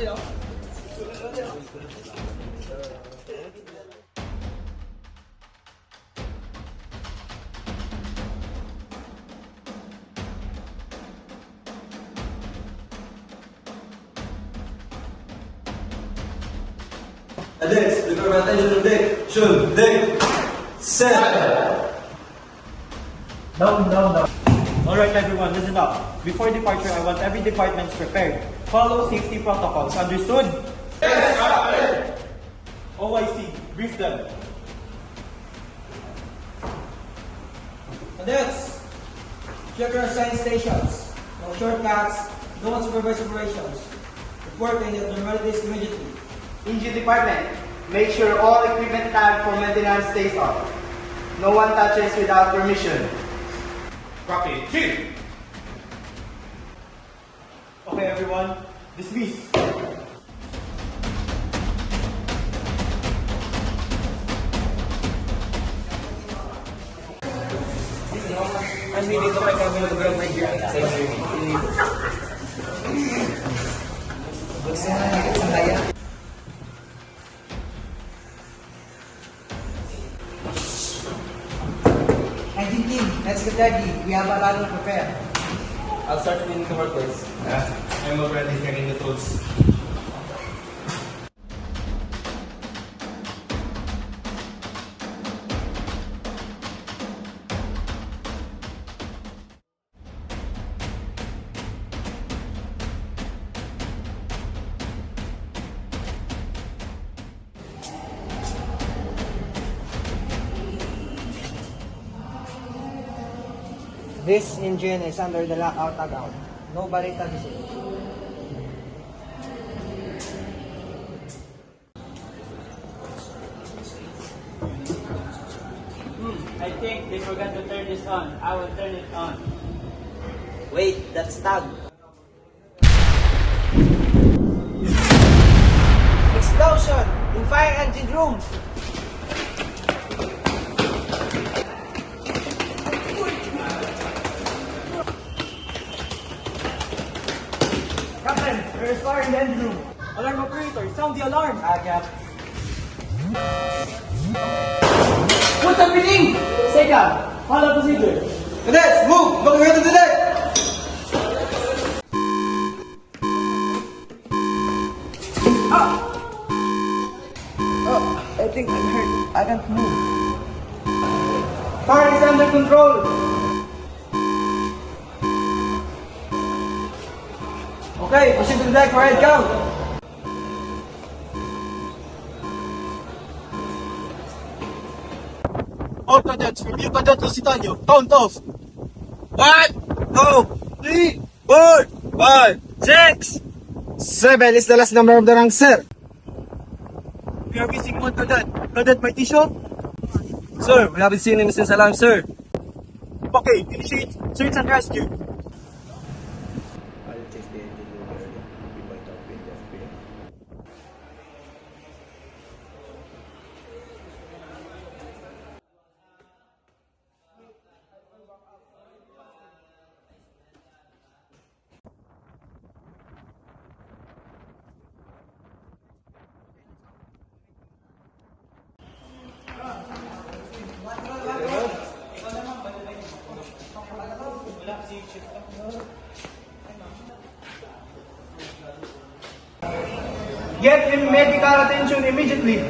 Cadets, prepare my attention on deck. Shoot, deck, set. Down. Alright everyone, listen up. Before departure, I want every department prepared. Follow safety protocols, understood? Yes, Captain. OIC, brief them. Cadets, check your assigned stations. No shortcuts, no unsupervised operations. Report any abnormalities immediately. Engine department, make sure all equipment tagged for maintenance stays off. No one touches without permission. Copy. Chief! Okay everyone, dismiss. I'm meeting to my company to grow Nigeria. Engine team, let's get ready. We have a lot to prepare. I'll start cleaning the workplace. I'm already carrying the tools. This engine is under the lockout tagout. Nobody touches it. I think they forgot to turn this on. I will turn it on. Wait, that's tag. Explosion in fire engine room. Captain, there is fire in the engine room. Alarm operator, sound the alarm. Agap. What's happening? Sega, follow procedure. Cadets, move! Evacuate to the deck! I think I'm hurt. I can't move. Fire is under control. Okay, proceed to the deck for head count. All cadets, review Cadet Lusitano. Count off. 1, 2, 3, 4, 5, 6, 7 is the last number of the rank, sir. We are missing one cadet. Cadet Mighty Show? Sir, we haven't seen him since alarm, sir. Okay, initiate search and rescue. Get him medical attention immediately.